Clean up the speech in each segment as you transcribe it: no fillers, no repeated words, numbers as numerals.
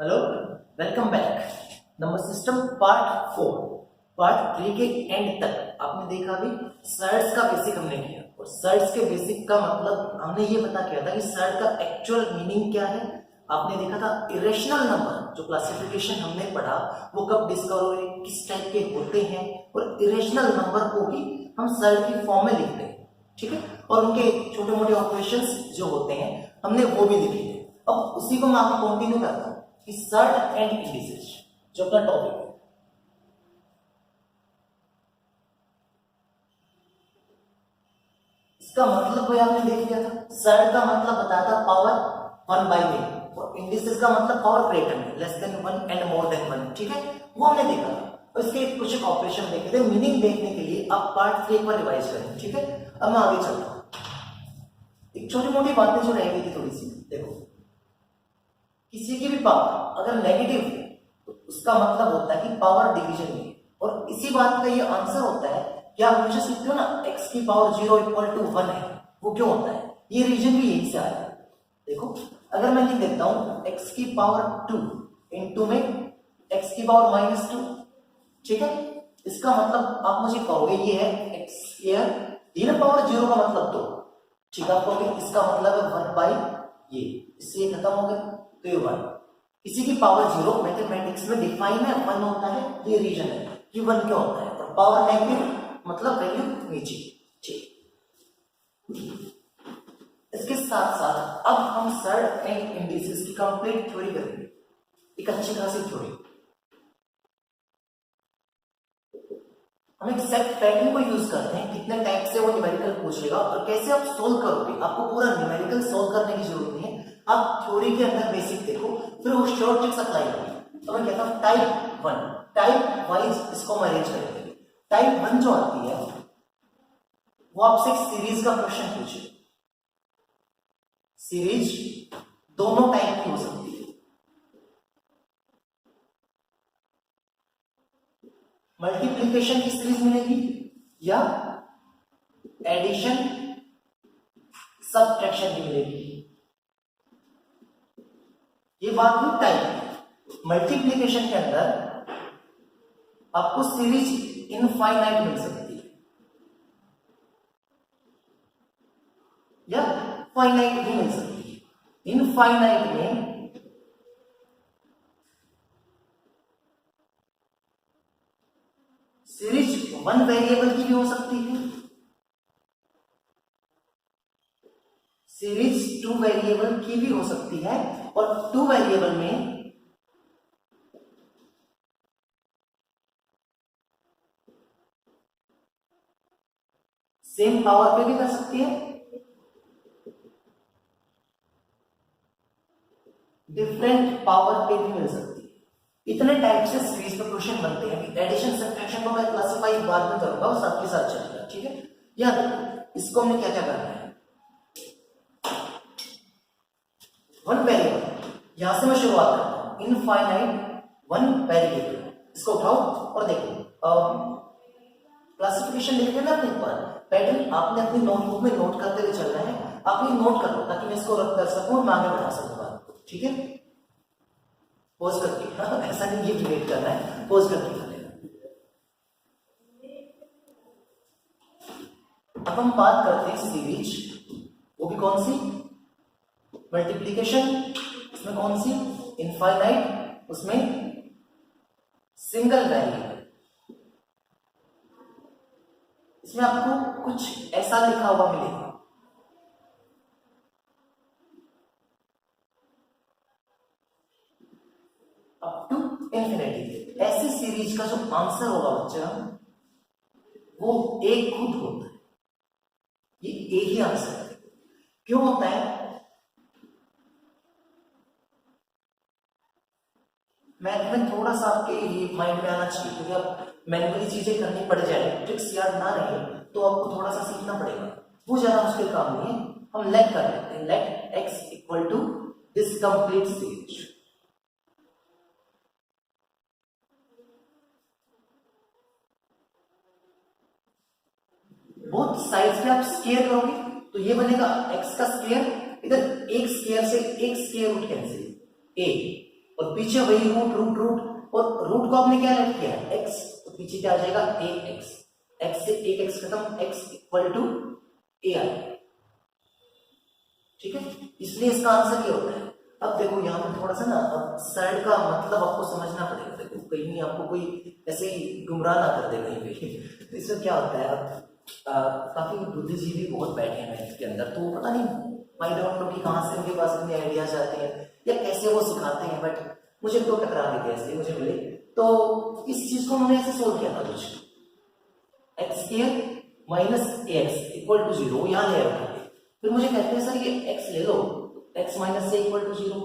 Hello, welcome back. Number system part 4। Part 3 के and तक आपने देखा भी सर्ट्स का बेसिक हमने किया और सर्ट्स के बेसिक का मतलब हमने ये पता किया था कि सर्ट का एक्चुअल मीनिंग क्या है। आपने देखा था इरेशनल नंबर जो क्लासिफिकेशन हमने पढ़ा वो कब डिस्कवर हुए, किस टाइप के होते हैं और इरेशनल नंबर को ही हम सर्ट की फॉर्म में लिखते हैं, ठीक है। और उनके छोटे मोटे ऑपरेशंस जो होते हैं हमने वो भी लिखे थे। अब उसी को मैं आगे कंटिन्यू करता हूँ कि सर्ट एंड इंडिसेस जो अपना टॉपिक है। इसका मतलब कोई आपने देख लिया था। सर्ट का मतलब बताता पावर 1 बाई n और इंडिसेस का मतलब पावर ग्रेटर में, less than 1 and more than 1, ठीक है। वो हमने देखा था और इसके कुछ ऑपरेशन देखे थे। मीनिंग देखने के लिए आप पार्ट 3 एक बार रिवाइज करें, ठीक है। अब मैं आगे चलता हूं। एक छोटी मोटी बातें जो रह गई थी थोड़ी सी, देखो किसी की भी पावर अगर नेगेटिव है तो उसका मतलब होता है कि पावर डिवीजन में, और इसी बात का ये आंसर होता है कि आप हमेशा सीखते हो ना x की पावर 0 इक्वल टू 1 है। वो क्यों होता है, ये रीजन भी यही से आया है। देखो अगर मैं लिख देता हूं x की पावर 2 इंटू में x की पावर -2, ठीक है। इसका मतलब आप मुझे कहोगे ये है x स्क्वायर, ये ना पावर 0 का मतलब 2, ठीक है। आप कहोगे इसका मतलब है 1 बाई ये, इससे ये खत्म हो गया तो ये 1। किसी की पावर 0 मैथमेटिक्स में डिफाइन है 1 होता है, तो ये रीजन है कि 1 क्यों होता है। और पावर नेगेटिव मतलब वैल्यू नीचे, ठीक। इसके साथ साथ अब हम सर्ट एंड इंडिसेस की कंप्लीट थ्योरी करेंगे, एक अच्छी खासी थ्योरी। हम एक सेट पैटर्न को यूज करते हैं, कितने टाइप से वो न्यूमेरिकल पूछेगा और कैसे आप सोल्व करोगे। आपको पूरा न्यूमेरिकल सोल्व करने की जरूरत नहीं है, आप थ्योरी के अंदर बेसिक देखो, फिर वो शॉर्ट ट्रिक्स अप्लाई करो। तो मैं कहता हूं टाइप 1, टाइप वाइज इसको हम अरेंज करेंगे। टाइप 1 जो आती है वो आपसे एक सीरीज का क्वेश्चन पूछे। सीरीज दोनों टाइप की हो सकती है, मल्टीप्लीकेशन की सीरीज मिलेगी या एडिशन सब्ट्रैक्शन की मिलेगी। ये बात हुई टाइप। मल्टीप्लीकेशन के अंदर आपको सीरीज इनफाइनाइट मिल सकती है या फाइनाइट भी मिल सकती है। इनफाइनाइट में सीरीज 1 वेरिएबल की भी हो सकती है, सीरीज 2 वेरिएबल की भी हो सकती है, और 2 वेरिएबल में सेम पावर पे भी कर सकती है, डिफरेंट पावर पे भी मिल सकती है। इतने टाइप से सीरीज पे क्वेश्चन बनते हैं। एडिशन सब्ट्रैक्शन को मैं क्लासिफाई बाद में करूंगा, वो सबके साथ चलेगा, ठीक है। याद इसको हमने क्या क्या करना है, 1 वेरिएबल, यहां से मैं शुरुआत करता हूं। इनफाइनाइट 1 वेरिएबल, इसको उठाओ और देखो क्लासिफिकेशन लिखते ना अपने ऊपर पैटर्न आपने अपनी नोटबुक में नोट करते हुए चलना है। आप ये नोट कर लो ताकि मैं इसको रख कर सकूं और मैं आगे बढ़ा सकूं बात को, ठीक है। पोज करके, हाँ ऐसा नहीं ये वेट करना है, पोज करके कर लेना। अब हम बात करते हैं सीरीज, वो भी कौन सी, मल्टीप्लीकेशन उसमें कौन सी, इनफाइनाइट उसमें सिंगल वेरिएबल। इसमें आपको कुछ ऐसा लिखा हुआ मिलेगा, अप टू इंफिनिटी। ऐसी सीरीज का जो आंसर होगा बच्चा वो एक खुद होता है, ये एक ही आंसर है। क्यों होता है, मैथ में थोड़ा सा आपके ये माइंड में आना चाहिए, क्योंकि आप मैन्युअली चीजें करनी पड़ जाए, ट्रिक्स याद ना रहे तो आपको थोड़ा सा सीखना पड़ेगा। वो ज्यादा मुश्किल काम नहीं है, हम लेट कर लेते हैं। Let x equal to this complete series. Both sides पे आप स्क्वायर करोगे तो ये बनेगा x का स्क्वायर, इधर एक स्क्वायर से एक स्क्वायर रूट कैंसिल, a और पीछे वही रूट रूट रूट, और रूट को आपने क्या लेट किया है x, तो पीछे क्या आ जाएगा ax, x से एक x खत्म, x इक्वल टू ai, ठीक है। इसलिए इसका आंसर ये होता है। अब देखो यहाँ पे थोड़ा सा ना, अब साइड का मतलब आपको समझना पड़ेगा। देखो कहीं आपको कोई ऐसे ही गुमराह ना कर दे कहीं पे। तो इसमें क्या होता है, अब काफी बुद्धिजीवी बहुत बैठे हैं इसके अंदर, तो पता नहीं आई डोंट नो कि कहाँ से उनके पास इतने आइडियाज आते हैं या कैसे वो सिखाते हैं, बट मुझे तो टकरा देते ऐसे मुझे मिले। तो इस चीज को मैंने ऐसे सोल्व किया था कुछ, x square minus x equal to 0 यहाँ ले रखा है। फिर मुझे कहते हैं सर ये x ले लो, x माइनस से इक्वल टू 0।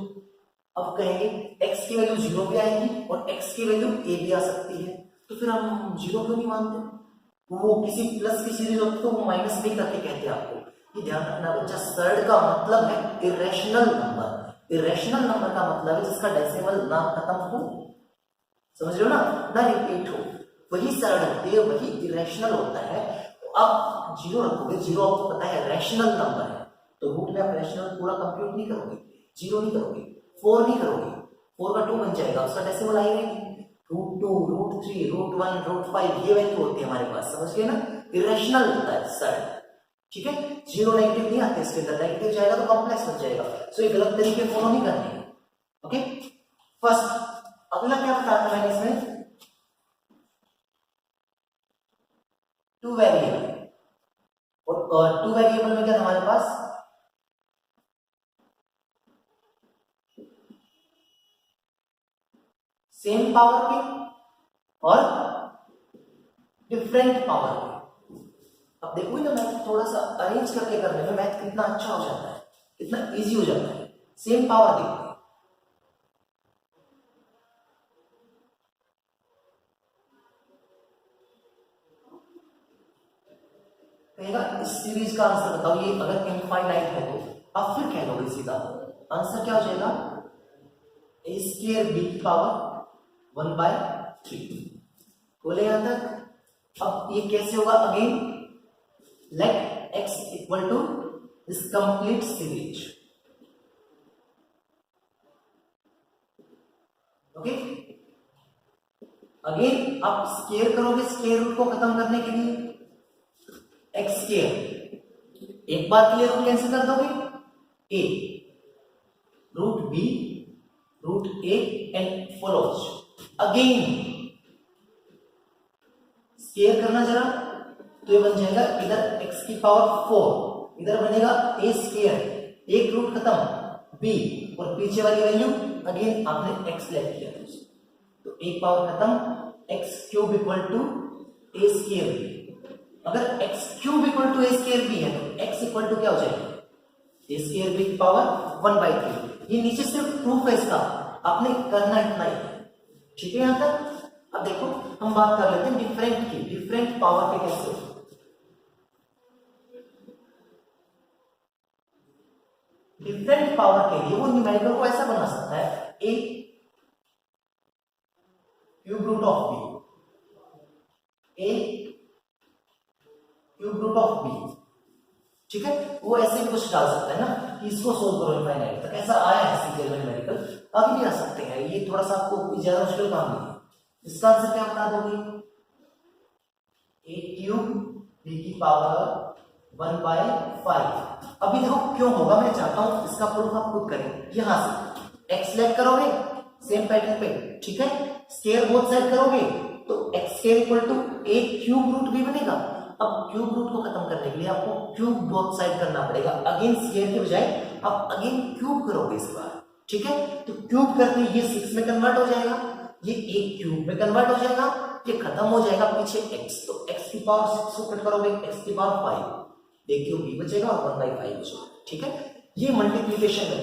अब कहेंगे x की वैल्यू 0 भी आएगी और x की वैल्यू a भी आ सकती है, तो फिर हम 0 क्यों नहीं मानते? वो किसी प्लस की सीरीज होती तो वो माइनस भी करके कहते हैं आपको। ये ध्यान रखना बच्चा, सर्ड का मतलब है इरेशनल नंबर। इरेशनल नंबर का मतलब है जिसका डेसिमल ना खत्म हो, समझ रहे हो ना रिपीट हो, वही सर्ड होती है, वही इरेशनल होता है। तो आप 0 रखोगे, 0 आपको पता है रैशनल नंबर है, तो रूट में आप रैशनल पूरा कंप्यूट नहीं करोगे, 0 नहीं करोगे, 4 नहीं करोगे, 4 का 2 बन जाएगा, उसका डेसिमल आई रहेगी √2 √3 √1 √5, ये वैल्यू होती है हमारे पास, समझ गए ना। इरेशनल होता है सर्ड, ठीक है। 0 नेगेटिव नहीं आते इसके अंदर, नेगेटिव जाएगा तो कॉम्प्लेक्स बन जाएगा, सो ये गलत तरीके फॉलो नहीं करने। ओके, फर्स्ट अगला क्या बताया मैंने इसमें, टू वेरिएबल, और टू वेरिएबल में क्या था हमारे पास, सेम पावर के और डिफरेंट पावर के। अब देखो ना, मैथ थोड़ा सा अरेंज करके करने में मैथ कितना अच्छा हो जाता है, कितना इजी हो जाता है। सेम पावर देखो, कहेगा इस सीरीज का आंसर बताओ, ये अगर इनफाइनाइट है तो आप फिर कह लोगे सीधा आंसर क्या हो जाएगा, ए स्क्वायर बी की पावर 1/3। बोले यहां तक। अब ये कैसे होगा, again let x equal to this complete series, okay. Again आप स्क्वायर करोगे, स्क्वायर रूट को खत्म करने के लिए एक्स स्क्वायर, एक बार के लिए रूट कैंसिल कर दोगे, a रूट b रूट a and follows. Again square करना जरा, तो ये बन जाएगा इधर x की पावर 4, इधर बनेगा a स्क्वायर, एक रूट खत्म b, और पीछे वाली वैल्यू अगेन आपने x ले किया, तो एक पावर खत्म, x cube equal to a square b। अगर x cube equal to a square b है तो x इक्वल टू क्या हो जाएगा, a स्क्वायर b की पावर 1/3। ये नीचे सिर्फ प्रूफ है इसका, आपने करना इतना ही, ठीक है यहां तक। अब देखो हम बात कर लेते हैं डिफरेंट की, डिफरेंट पावर के कैसे। डिफरेंट पावर के लिए वो न्यूमेरिकल को ऐसा बना सकता है, a cube root of b, a cube root of b, ठीक है। वो ऐसे भी कुछ डाल सकता है ना कि इसको सोल्व करो इनफाइनाइट तक, ऐसा आया है सीरियल में न्यूमेरिकल, आगे भी आ सकते हैं। ये थोड़ा सा आपको ज्यादा मुश्किल काम नहीं है। इसका आंसर क्या बता दोगे, a क्यूब b की पावर 1/5। अभी देखो क्यों होगा, मैं चाहता हूं इसका प्रूफ आप खुद करें। यहां से x लेट करोगे सेम पैटर्न पे, ठीक है, स्क्वायर बोथ साइड करोगे तो x square equal to a cube root b बनेगा। अब क्यूब रूट को खत्म करने के लिए आपको क्यूब बोथ साइड करना पड़ेगा, अगेन स्क्वायर के बजाय आप अगेन क्यूब करोगे इस बार, ठीक है। तो क्यूब करके ये 6 में कन्वर्ट हो जाएगा, ये एक क्यूब में कन्वर्ट हो जाएगा, ये खत्म हो जाएगा पीछे x, तो x की पावर 6 को कट करोगे x की पावर 5, देखियो b बचेगा और 1/5 बचेगा, ठीक है। ये मल्टीप्लिकेशन है,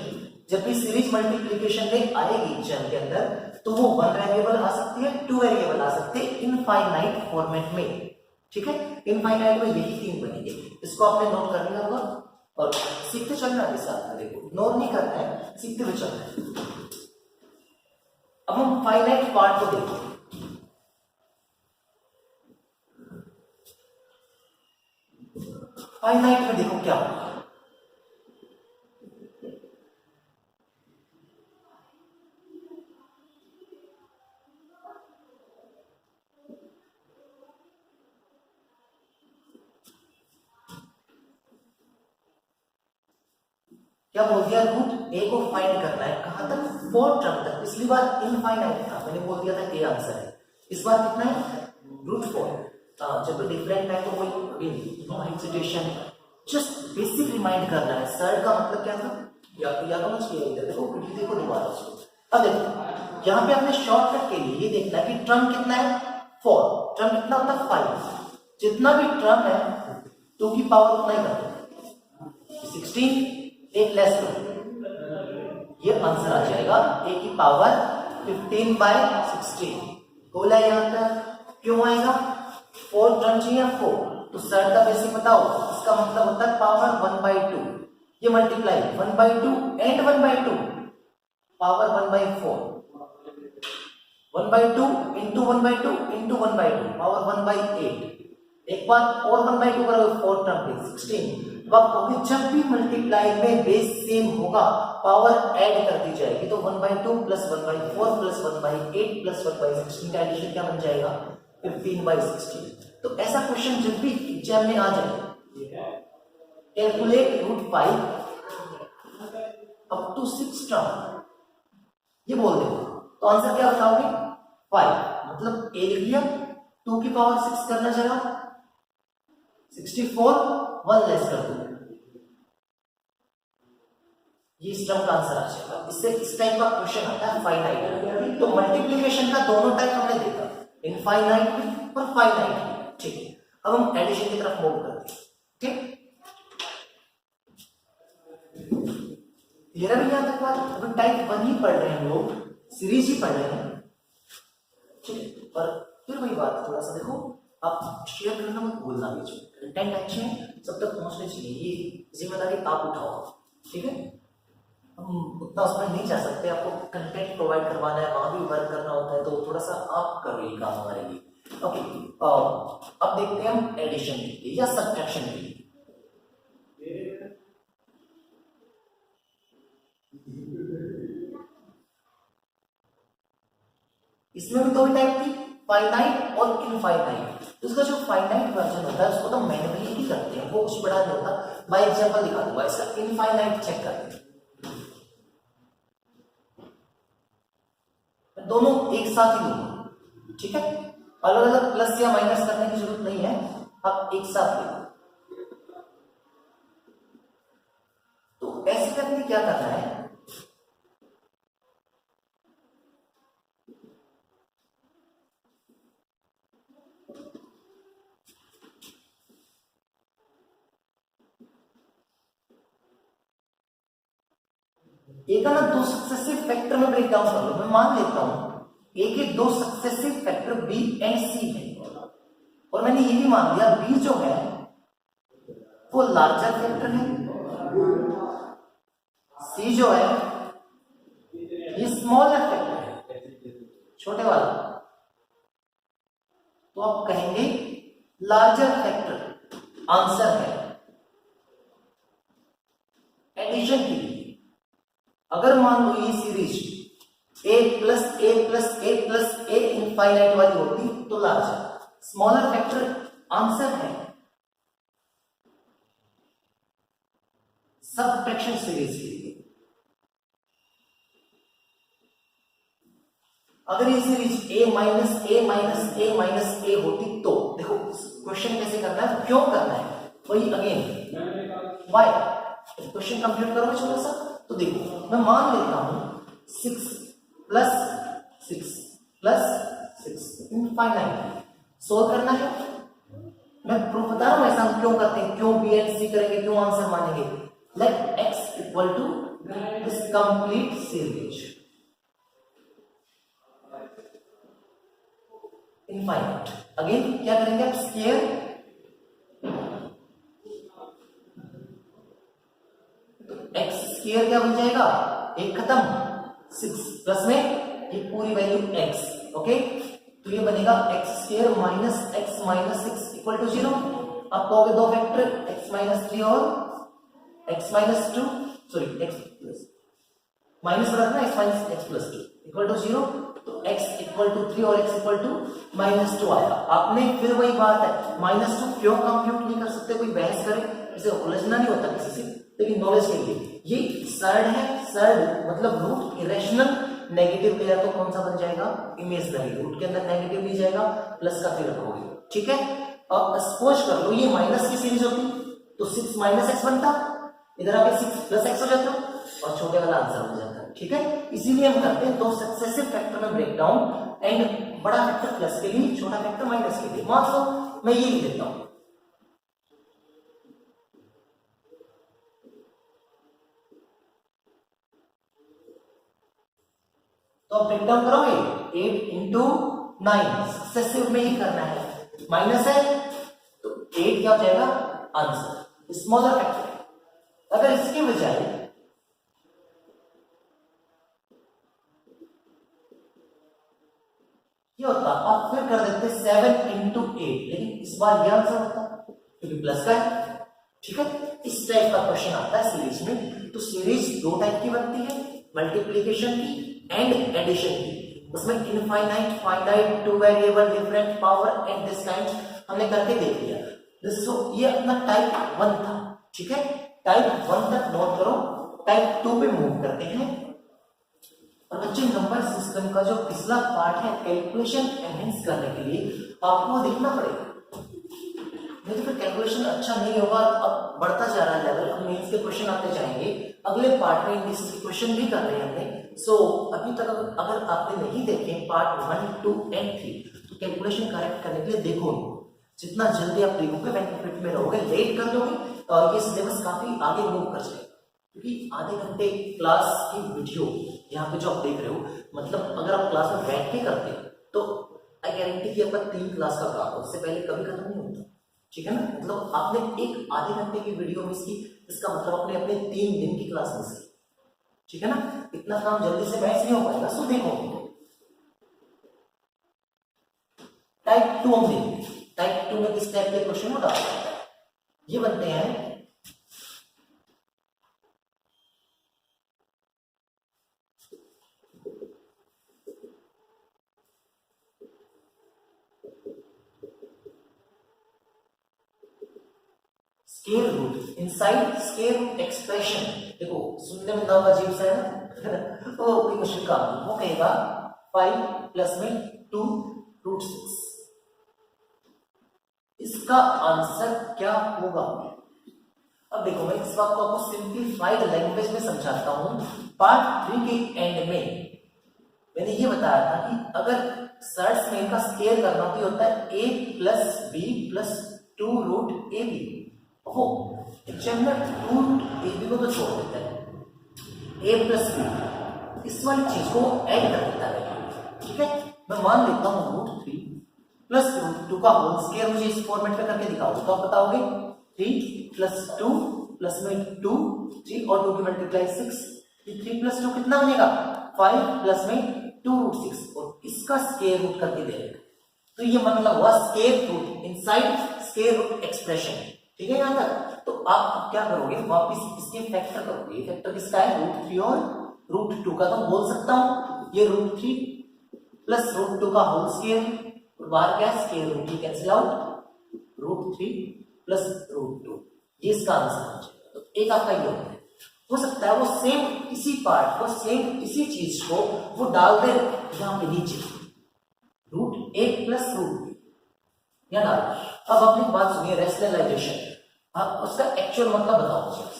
जब भी सीरीज मल्टीप्लिकेशन में आएगी एग्जाम के अंदर तो वो 1 वेरिएबल आ सकती है, 2 वेरिएबल आ सकते हैं इनफाइनाइट फॉर्मेट में, ठीक है। इनफाइनाइट में यही 3 बनेंगे, इसको आपने नोट कर लिया होगा और सीखते चलना है साथ में। देखो नोट नहीं करना है, सीखते हुए चलना है। अब हम फाइनाइट पार्ट को देखो, फाइनाइट में देखो क्या होगा, क्या बोल दिया, रूट ए को फाइंड करना है, कहां तक, 4 टर्म तक। पिछली बार इनफाइनाइट था, मैंने बोल दिया था ए आंसर है। इस बार कितना है, रूट 4। जब डिफरेंट है तो वही no hesitation, just basic remind करना है। सर्ड का मतलब क्या था, या तो मत किया इधर देखो, वीडियो देखो दोबारा उसको। अब देखो यहाँ पे हमने शॉर्टकट के लिए ये देखना है कि टर्म कितना है, 4, टर्म कितना होता है 5, जितना भी टर्म है 2 की पावर उतना ही करते हैं, 16 एक लेस करो, ये आंसर आ जाएगा a की पावर 15/16। बोला यहाँ तक क्यों आएगा, 4 टर्म चाहिए 4, तो सर का बेसिक बताओ, इसका मतलब होता है पावर 1/2, ये multiply 1/2 and 1/2 power 1/4, 1/2 into 1/2 into 1/2 power 1/8। एक बार और 1/2 करोगे 4 टर्म पे 16। अब जब भी मल्टीप्लाई में बेस सेम होगा पावर ऐड कर दी जाएगी, तो 1/2 प्लस 1/4 प्लस 1/8 प्लस 1/16 का एडिशन क्या बन जाएगा, 15/16। तो ऐसा क्वेश्चन जब भी एग्जाम में आ जाए, calculate root 5 up to 6 term, ये बोल दो तो आंसर क्या बताओगे, 5। मतलब ए लिख लिया, 2 की पावर 6 करना चला 64, 1 लेस कर दो, ये इस टर्म का आंसर आ जाएगा। इससे इस टाइप का क्वेश्चन आता है फाइनाइट। तो मल्टीप्लिकेशन का दोनों टाइप हमने देखा, इनफाइनाइट भी और फाइनाइट भी, ठीक है। अब हम एडिशन की तरफ मूव करते हैं, ठीक। क्लियर है यहां तक बात। अब टाइप 1 ही पढ़ रहे हैं हम लोग, सीरीज ही पढ़ रहे हैं, ठीक है। पर फिर वही बात, थोड़ा सा देखो, आप शेयर करना मत भूलना, बीच में कंटेंट अच्छे हैं सब तक पहुंचने चाहिए, ये जिम्मेदारी आप उठाओ, ठीक है। हम उतना उसमें नहीं जा सकते, आपको कंटेंट प्रोवाइड करवाना है, वहां भी वर्क करना होता है, तो थोड़ा सा आप करो ये काम हमारे लिए, ओके। अब देखते हैं हम एडिशन के लिए या सब्ट्रैक्शन के लिए। इसमें भी दो टाइप थी, फाइनाइट और इनफाइनाइट। इसका जो फाइनाइट वर्जन होता है उसको तो मैन्युअली ही करते हैं, वो कुछ बड़ा नहीं होता। बाय एग्जांपल दिखा दूंगा, इसका इनफाइनाइट चेक करते हैं, दोनों एक साथ ही लूंगा, ठीक है। अलग अलग प्लस या माइनस करने की जरूरत नहीं है, आप एक साथ ले। तो ऐसे करके क्या करना है, एक ना 2 सक्सेसिव फैक्टर में ब्रेक डाउन कर लो। मैं मान लेता हूं ए के 2 सक्सेसिव फैक्टर बी एंड सी है, और मैंने ये भी मान लिया बी जो है वो लार्जर फैक्टर है, सी जो है ये स्मॉलर फैक्टर है, छोटे वाला। तो आप कहेंगे लार्जर फैक्टर आंसर है एडिशन के लिए। अगर मान लो ये series a plus A plus A plus A infinite वाली होती तो लार्जर, स्मॉलर फैक्टर आंसर है सब्ट्रैक्शन सीरीज के लिए। अगर ये series a minus A minus A minus A होती तो देखो क्वेश्चन कैसे करना है, क्यों करना है, वही अगेन वाई। क्वेश्चन कंप्लीट करोगे छोटा सा, तो देखो मैं मान लेता हूं 6 प्लस 6 प्लस 6 इनफाइनाइट सोल्व करना है। मैं प्रूफ बता रहा हूं ऐसा हम क्यों करते हैं, क्यों बी एंड सी करेंगे, क्यों आंसर मानेंगे। Let x equal to this complete series infinite. Again क्या करेंगे आप, स्क्वायर, एक्स स्क्वायर क्या बन जाएगा, एक खत्म, 6 प्लस में ये पूरी वैल्यू x, ओके। तो ये बनेगा x square minus x minus 6 equal to 0। अब कहोगे दो फैक्टर x माइनस 3 और x minus 2, sorry x plus minus रखना, x minus x plus 2 equal to 0। तो x इक्वल टू 3 और x इक्वल टू माइनस 2 आया। आपने फिर वही बात है, माइनस 2 क्यों कंप्यूट नहीं कर सकते, कोई बहस करे, इसे उलझना नहीं होता किसी से। लेकिन नॉलेज के लिए ये सर्ड है, सर्ड मतलब रूट इरेशनल नेगेटिव गया तो कौन सा बन जाएगा, इमेजिनरी। रूट के अंदर नेगेटिव नहीं जाएगा, प्लस का फिर रखोगे, ठीक है। अब सपोज कर लो ये माइनस की सीरीज होती तो 6 माइनस एक्स बनता, इधर आके 6 प्लस एक्स हो जाता और छोटे वाला आंसर हो जाता है, ठीक है। इसीलिए हम करते हैं दो सक्सेसिव फैक्टर में ब्रेक डाउन एंड बड़ा फैक्टर प्लस के लिए, छोटा फैक्टर माइनस के लिए। मान लो मैं ये लिख देता हूं, तो ब्रेक डाउन करोगे 8 इंटू 9 सक्सेसिव में ही करना है, माइनस है तो 8 क्या हो जाएगा आंसर, स्मॉलर फैक्टर। अगर इसके बजाय ये होता आप फिर कर देते 7 इंटू 8, लेकिन इस बार यह आंसर होता क्योंकि प्लस का है, ठीक है। इस टाइप का क्वेश्चन आता है सीरीज में। तो सीरीज दो टाइप की बनती है, मल्टीप्लीकेशन की एंड एडिशन की। उसमें infinite, finite, two variable, different power and this kind हमने करके देख लिया। ये अपना टाइप 1 था, ठीक है। टाइप 1 तक नोट करो, टाइप 2 पे मूव करते हैं। और बच्चे नंबर सिस्टम का जो पिछला पार्ट है कैलकुलेशन एनहेंस करने के लिए आपको देखना पड़ेगा, नहीं तो फिर कैलकुलेशन अच्छा नहीं होगा। अब बढ़ता जा रहा है लेवल, अब मेंस के क्वेश्चन आते जाएंगे, अगले पार्ट में इंग्लिश के क्वेश्चन भी कर रहे हैं हमने। सो अभी तक अगर आपने नहीं देखे पार्ट 1, 2 एंड 3 तो कैलकुलेशन करेक्ट करने के लिए देखो, जितना जल्दी आप देखोगे बेनिफिट में रहोगे। लेट कर दोगे और ये सिलेबस काफी आगे मूव कर जाएगा, क्योंकि आधे घंटे क्लास की वीडियो यहाँ पे जो आप देख रहे हो, मतलब अगर आप क्लास में बैठ के करते तो आई गारंटी कि आपका 3 क्लास का काम उससे पहले कभी खत्म नहीं होता, ठीक है ना। मतलब आपने एक आधे घंटे की वीडियो मिस की, इसका मतलब आपने अपने 3 दिन की क्लास मिस की, ठीक है ना। इतना काम जल्दी से मैच नहीं हो पाएगा। सो देखो टाइप 2 हम देखेंगे, टाइप 2 में किस टाइप के क्वेश्चन होता है, ये बनते हैं square root, inside square root expression. देखो सुनने में नाम अजीब सा है ना तो कोई क्वेश्चन का वो कहेगा 5 प्लस में 2 रूट 6, इसका आंसर क्या होगा। अब देखो मैं इस बात को आपको सिंप्लीफाइड लैंग्वेज में समझाता हूं। पार्ट 3 के एंड में मैंने ये बताया था कि अगर सर्च में का स्केयर करना तो होता है a plus b plus 2 root a b. हो एग्जामिनर 2 रूट ए बी को तो छोड़ देता है, a प्लस बी इस वाली चीज को ऐड कर देता है, ठीक है। मैं मान लेता हूं रूट 3 प्लस रूट 2 का होल स्केयर, मुझे इस फॉर्मेट में करके दिखाओ तो आप बताओगे 3 प्लस 2 प्लस में 2, 3 और 2 की मल्टीप्लाई 6, 3 प्लस 2 कितना बनेगा 5 प्लस में 2 रूट 6 और इसका स्केयर रूट करके दे देगा। तो ये मतलब हुआ square root inside square root expression, ठीक है। यहां तक तो आप क्या करोगे, वापस इसके फैक्टर करोगे। ये फैक्टर किसका है, रूट 3 और रूट 2 का। तो बोल सकता हूं ये रूट 3 प्लस रूट 2 का होल स्केयर, और बाहर क्या है square root, cancel out, root 3 plus root 2, ये इसका आंसर हो जाएगा। तो एक आपका ये हो सकता है वो सेम इसी पार्ट को, सेम इसी चीज को वो डाल दे यहां पे नीचे, रूट 1 प्लस रूट 2 या डाल। अब आपने बात सुनिए रैशनलाइजेशन, आप उसका एक्चुअल मतलब बताओ मुझे।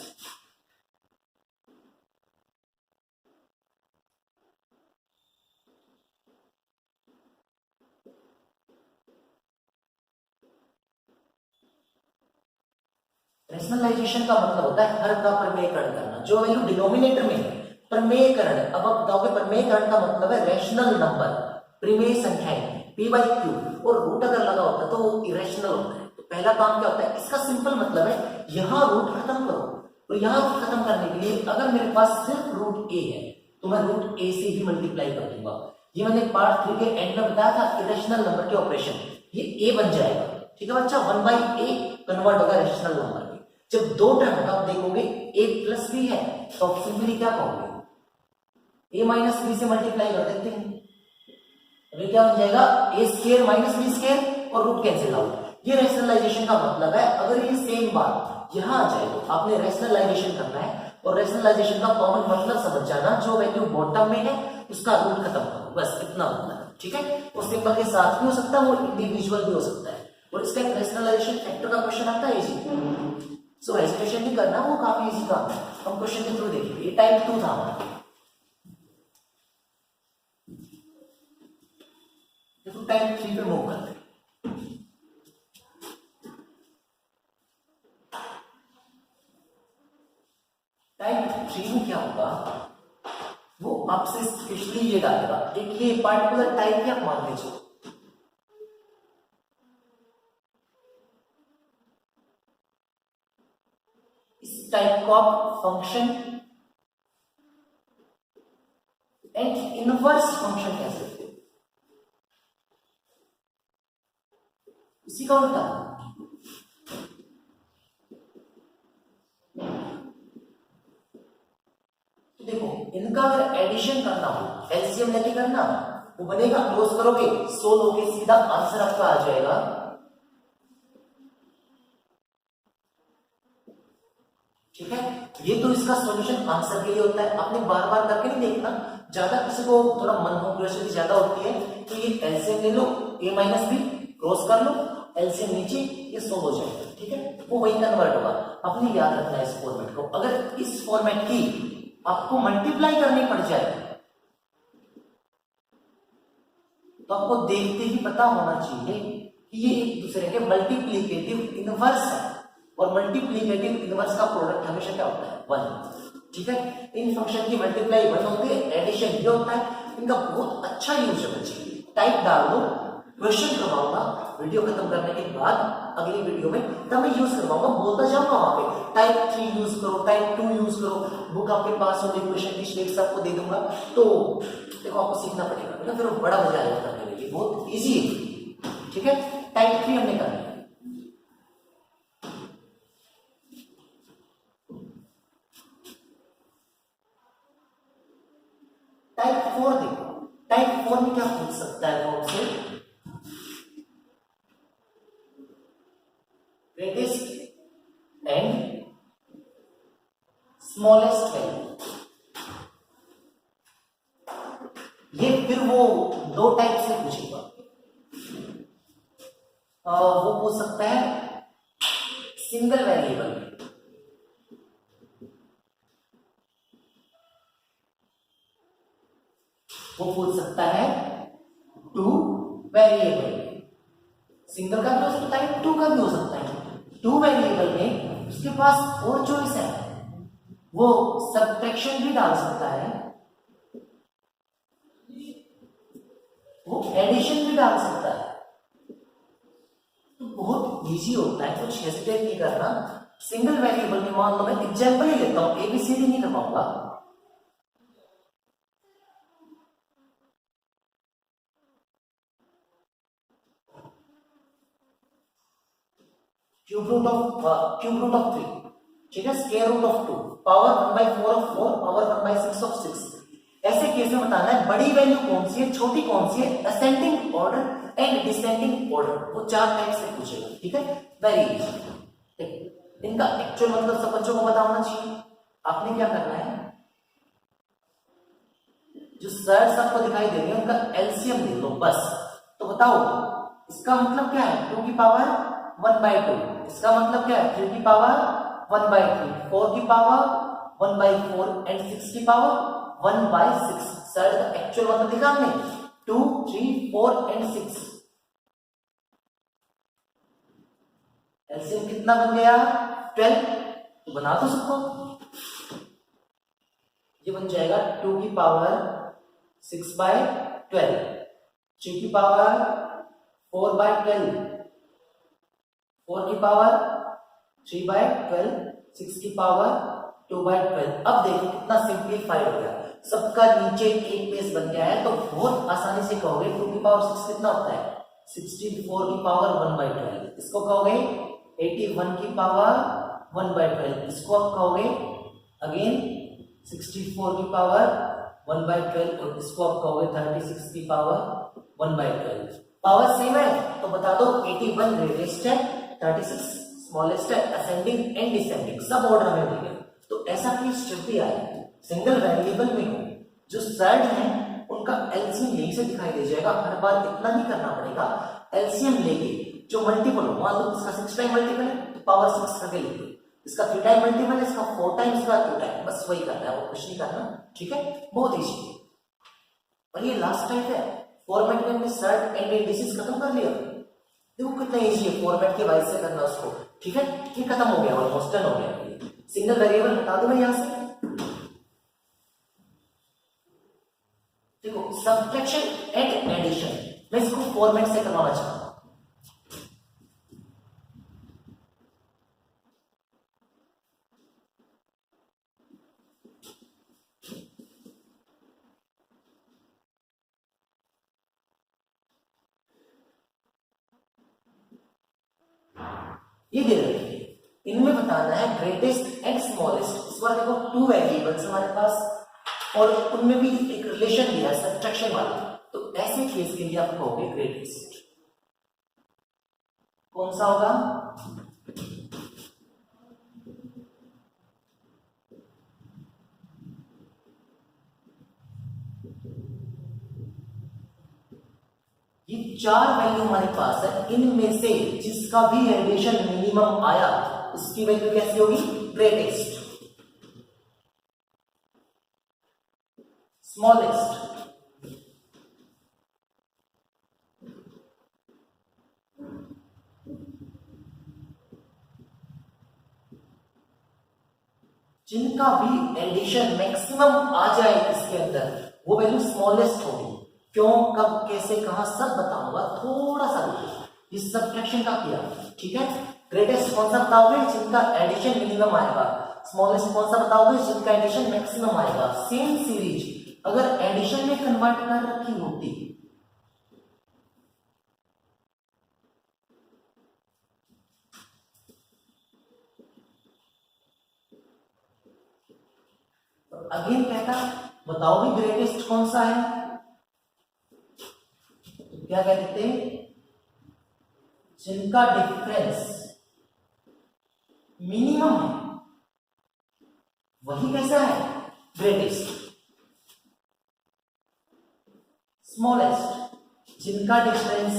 रैशनलाइजेशन का मतलब होता है हर का प्रमेयकरण करना, जो वैल्यू डिनोमिनेटर में है प्रमेयकरण। अब आप बताओगे प्रमेयकरण का मतलब है रैशनल नंबर, प्रमेय संख्याएं p बाई क्यू, और रूट अगर लगा होता है तो वो इरेशनल होता है। तो पहला काम क्या होता है, इसका सिंपल मतलब है यहां रूट खत्म करो, और यहां रूट खत्म करने के लिए अगर मेरे पास सिर्फ रूट a है तो मैं रूट a से ही मल्टीप्लाई कर दूंगा। ये मैंने पार्ट 3 के एंड में बताया था इरेशनल नंबर के ऑपरेशन, ये a बन जाएगा, ठीक है बच्चा। 1 बाई a कन्वर्ट होगा रेशनल नंबर में। जब दो टर्म होगा आप देखोगे a प्लस b है तो आप सिंपली क्या कहोगे, a माइनस b से मल्टीप्लाई कर देते हैं, अभी क्या बन जाएगा a square minus b square और रूट कैंसिल आउट। ये रैशनलाइजेशन का मतलब है। अगर ये सेम बात यहाँ आ जाए तो आपने रैशनलाइजेशन करना है और रैशनलाइजेशन का कॉमन मतलब समझ जाना, जो वैल्यू बॉटम में है उसका रूट खत्म करो, बस इतना होता है, ठीक है। वो सिंबल के साथ भी हो सकता है, वो इंडिविजुअल भी हो सकता है। और इसका एक रैशनलाइजेशन फैक्टर का क्वेश्चन आता है इजी, सो हेजिटेशन नहीं करना, वो काफी इजी काम है, हम क्वेश्चन के थ्रू देखिए। ये टाइप 2 था हमारा, देखो टाइप 3 पे मूव करते हैं। टाइप 3 में क्या होगा, वो आपसे स्पेशली ये डालेगा, एक ये पार्टिकुलर टाइप या मान लीजिए इस टाइप को आप फंक्शन एंड इनवर्स फंक्शन कह सकते हो, इसी का उल्टा। देखो इनका अगर एडिशन करना हो, एलसीएम लेके करना, वो बनेगा, क्लोज करोगे 100 लोगे, सीधा आंसर आपका आ जाएगा ठीक है। ये तो इसका सॉल्यूशन आंसर के लिए होता है, आपने बार बार करके नहीं देखना, ज्यादा किसी को थोड़ा मन हो, क्यूरियोसिटी ज्यादा होती है तो ये एलसीएम ले लो, a माइनस बी क्रॉस कर लो, एलसीएम नीचे, ये सोल्व हो जाएगा, ठीक है। वो वही कन्वर्ट होगा, आपने याद रखना है इस फॉर्मेट को। अगर इस फॉर्मेट की आपको मल्टीप्लाई करनी पड़ जाए तो आपको देखते ही पता होना चाहिए कि ये एक दूसरे के मल्टीप्लीकेटिव इनवर्स है, और मल्टीप्लीकेटिव इनवर्स का प्रोडक्ट हमेशा क्या होता है, 1, ठीक है। इन फंक्शन की मल्टीप्लाई 1 होती है, एडिशन ये होता है, इनका बहुत अच्छा यूज होना चाहिए। टाइप डाल दो, क्वेश्चन करवाऊंगा वीडियो खत्म करने के बाद, अगली वीडियो में तब मैं यूज करवाऊंगा, बोलता जाऊंगा वहां पे टाइप 3 यूज करो, टाइप 2 यूज करो, बुक आपके पास होगी, क्वेश्चन की स्टेट्स आपको दे दूंगा, तो देखो आपको सीखना पड़ेगा ना, फिर बड़ा मजा आएगा करने में, बहुत इजी है, ठीक है। टाइप 3 हमने करना है। टाइप 4 देखो, टाइप 4 में क्या पूछ सकता है वो आपसे, ग्रेटेस्ट एंड स्मॉलेस्ट वैल्यू, ये फिर वो दो टाइप से पूछेगा। वो पूछ सकता है सिंगल वेरिएबल, वो पूछ सकता है 2 वेरिएबल, सिंगल का भी हो सकता है, 2 का भी हो सकता है। 2 वेरिएबल में उसके पास और चॉइस है, वो सब्ट्रैक्शन भी डाल सकता है, वो एडिशन भी डाल सकता है, तो बहुत इजी होता है, कुछ हेजिटेट नहीं करना। सिंगल वेरिएबल में मान लो मैं एग्जांपल ही लेता हूं, एबीसीडी नहीं करवाऊंगा, क्यूब रूट ऑफ 3, ठीक है, square root of 2, power 1/4 of 4, power 1/6 of 6, ऐसे केस में बताना है बड़ी वैल्यू कौन सी है, छोटी कौन सी है, ascending order and descending order, वो 4 टाइप से पूछेगा, ठीक है, वेरी इजी। इनका एक्चुअल मतलब सब बच्चों को पता होना चाहिए। आपने क्या करना है, जो सर सबको दिखाई दे रहे हैं उनका एलसीएम ले लो बस। तो बताओ इसका मतलब क्या है, 2 की पावर 1/2, इसका मतलब क्या है, 3 की पावर 1/3, 4 की पावर 1/4 एंड 6 की पावर 1/6। सर एक्चुअल मतलब लिखा हमने 2, 3, 4 एंड 6, एलसीएम कितना बन गया 12, तो बना तो सकते हो, ये बन जाएगा 2 की पावर 6/12, 3 की पावर 4/12, 4 की पावर 3/12, 6 की पावर 2/12। अब देखो कितना सिंप्लीफाइड हो गया, सबका नीचे एक बेस बन गया है, तो बहुत आसानी से कहोगे 2 की पावर 6 कितना होता है 64 की पावर 1/12, इसको कहोगे 81 की पावर 1/12, इसको आप कहोगे अगेन 64 की पावर 1/12, और इसको आप कहोगे 36 की पावर 1/12। पावर सेम है तो बता दो 81 ग्रेटेस्ट है, 36 स्मॉलेस्ट है, असेंडिंग एंड डिसेंडिंग सब ऑर्डर में मिल गया। तो ऐसा केस जब भी आए सिंगल वेरिएबल में हो, जो सर्ड है उनका एलसीएम यहीं से दिखाई दे जाएगा। हर बार इतना नहीं करना पड़ेगा, एलसीएम लेके जो मल्टीपल हो, मान लो इसका 6 टाइम मल्टीपल है तो पावर 6 करके लिख दो, इसका 3 टाइम मल्टीपल है, इसका 4 टाइम, इसका 2 टाइम, बस वही करना है और कुछ नहीं करना। ठीक है, बहुत इजी है। और ये लास्ट टाइप है, फॉर्मेट में हमने सर्ट एंड इंडिसेस खत्म कर लिया। देखो कितना इजी है फॉर्मेट के वाइज से करना उसको। ठीक है, ये खत्म हो गया, ऑलमोस्ट डन हो गया। सिंगल वेरिएबल हटा दो मैं यहां से। देखो सब्ट्रैक्शन एंड एडिशन मैं इसको फॉर्मेट से करवाना चाहता हूं। ये दे रखी है, इनमें बताना है ग्रेटेस्ट एंड स्मॉलेस्ट। इस बार देखो 2 वेरिएबल्स हमारे पास और उनमें भी एक रिलेशन दिया है सब्ट्रैक्शन वाला। तो ऐसे केस के लिए आप कहोगे ग्रेटेस्ट कौन सा होगा? ये 4 वैल्यू हमारे पास है, इनमें से जिसका भी एडिशन मिनिमम आया उसकी वैल्यू कैसी होगी? ग्रेटेस्ट, स्मॉलेस्ट, जिनका भी एडिशन मैक्सिमम आ जाए इसके अंदर वो वैल्यू स्मॉलेस्ट होगी। क्यों, कब, कैसे, कहां सब बताऊंगा, थोड़ा सा रुकिए। इस सब्ट्रैक्शन का किया, ठीक है। ग्रेटेस्ट कौन सा बताओगे? जिनका एडिशन मिनिमम आएगा। स्मॉलेस्ट कौन सा बताओगे? जिनका एडिशन मैक्सिमम आएगा। सेम सीरीज अगर एडिशन में कन्वर्ट कर रखी होती तो अगेन कहता बताओ भी ग्रेटेस्ट कौन सा है, तो क्या कह देते हैं? जिनका डिफरेंस मिनिमम है वही कैसा है? ग्रेटेस्ट। स्मॉलेस्ट जिनका डिफरेंस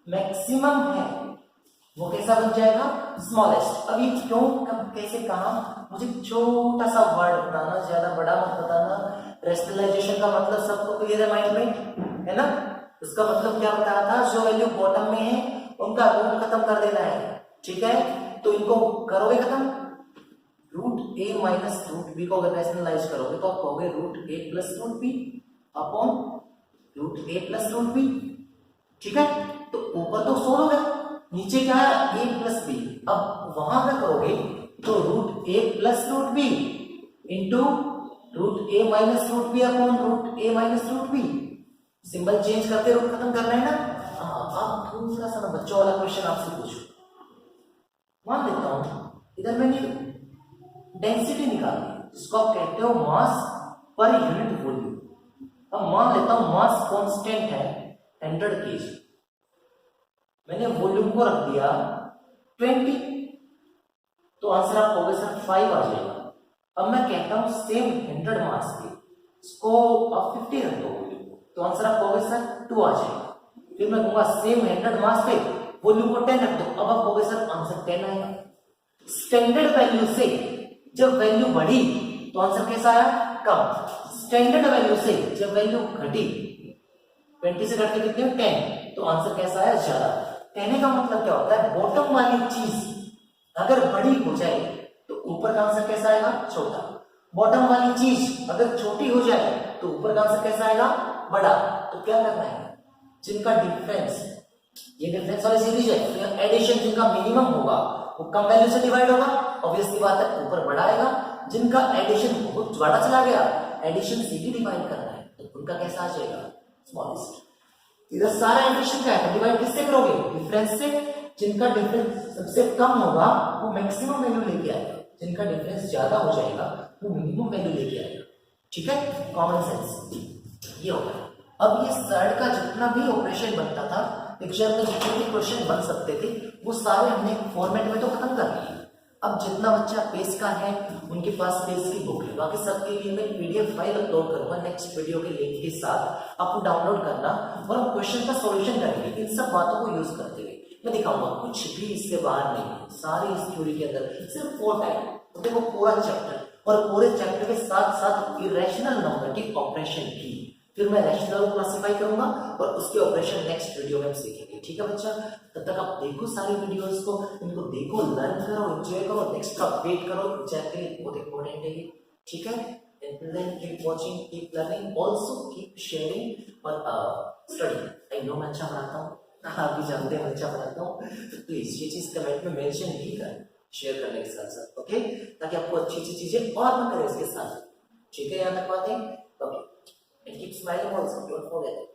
मैक्सिमम है वो कैसा बन जाएगा? स्मॉलेस्ट। अभी क्यों, कब, कैसे, कहा, मुझे छोटा सा वर्ड बताना, ज्यादा बड़ा मत बताना। रेशनलाइजेशन का मतलब सबको क्लियर है माइंड में, है ना? उसका मतलब क्या बताया था? जो वैल्यू बॉटम में है उनका रूट खत्म कर देना है, ठीक है। तो इनको करोगे खत्म, root A minus root B को अगर रैशनलाइज करोगे तो आप कहोगे root A plus root B upon root A plus root B, ठीक है। तो ऊपर तो सोल्व हो गया, नीचे क्या है? A plus B. अब वहां क्या करोगे तो root A plus root B into root A minus root B upon root A minus root B. Symbol change करते रूट खत्म करना है ना। अब थोड़ा सा मैं बच्चों वाला क्वेश्चन आपसे पूछूं, मान लेता हूं इधर मैंने डेंसिटी निकाली जिसको आप कहते हो मास पर यूनिट वॉल्यूम। अब मान लेता हूं मास कांस्टेंट है 100 kg, मैंने वॉल्यूम को रख दिया 20, तो आंसर आप कहोगे सर 5 आ जाएगा। अब मैं कहता हूं सेम 100 मास के इसको आप 50 रख दो, तो आंसर आप कहोगे सर 2 आ जाएगा। फिर मैं कहूंगा सेम 100 मास पे वॉल्यूम को 10 रख दो, अब आप कहोगे सर आंसर 10 आएगा। स्टैंडर्ड वैल्यू से जब वैल्यू बढ़ी तो आंसर कैसा आया? कम। स्टैंडर्ड वैल्यू से जब वैल्यू घटी 20 से घट के कितने 10, तो आंसर कैसा आया? ज्यादा। कहने का मतलब क्या होता है? बॉटम वाली चीज अगर बड़ी हो जाए तो ऊपर का आंसर कैसा आएगा? छोटा। बॉटम वाली चीज अगर छोटी हो जाए तो ऊपर का आंसर कैसा आएगा? बड़ा। तो क्या करना है? जिनका डिफरेंस, ये डिफरेंस वाली सीरीज है, एडिशन जिनका मिनिमम होगा वो कम वैल्यू से डिवाइड होगा, ऑब्वियसली बात है ऊपर बड़ा आएगा। जिनका एडिशन बहुत बड़ा चला गया, एडिशन से ही डिवाइड करना है, तो उनका कैसा आ जाएगा? स्मॉलेस्ट। इधर सारा एडिशन का है, डिवाइड किससे करोगे? डिफरेंस से। जिनका डिफरेंस सबसे कम होगा वो मैक्सिमम वैल्यू लेके आएगा, जिनका डिफरेंस ज्यादा हो जाएगा वो मिनिमम वैल्यू लेके आएगा, ठीक है। कॉमन सेंस ये होगा। अब ये सर्ड का जितना भी ऑपरेशन बनता था एग्जाम में जितने भी क्वेश्चन बन सकते थे वो सारे हमने फॉर्मेट में तो खत्म कर लिए। अब जितना बच्चा पेज का है उनके पास पेज की बुक है, बाकी सबके लिए मैं पीडीएफ फाइल अपलोड करूंगा नेक्स्ट वीडियो के लिंक के साथ, आपको डाउनलोड करना और हम क्वेश्चन का सॉल्यूशन करेंगे इन सब बातों को यूज करते हुए। मैं दिखाऊंगा कुछ भी इससे बाहर नहीं है, सारी इस थ्योरी के अंदर सिर्फ 4 टाइप, तो देखो पूरा चैप्टर और पूरे चैप्टर के साथ साथ इरेशनल नंबर की ऑपरेशन की, फिर मैं रैशनल को क्लासिफाई करूंगा और उसके ऑपरेशन नेक्स्ट वीडियो में हम सीखेंगे। ठीक है बच्चा, तब तक आप देखो सारी वीडियोस को, इनको देखो, लर्न करो, एंजॉय करो, नेक्स्ट का वेट करो, एग्जाम के लिए बहुत इंपॉर्टेंट है ये। ठीक है, until then keep watching, keep learning, also keep sharing और स्टडी। आई नो मैं अच्छा पढ़ाता हूँ, आप भी जानते हैं मैं अच्छा पढ़ाता हूँ, तो प्लीज ये चीज कमेंट में मेंशन भी करें शेयर करने के साथ साथ, ओके, ताकि आपको अच्छी अच्छी चीजें और ना करें इसके साथ। ठीक है, यहाँ तक बात है, okay, and keep smiling also, don't forget it.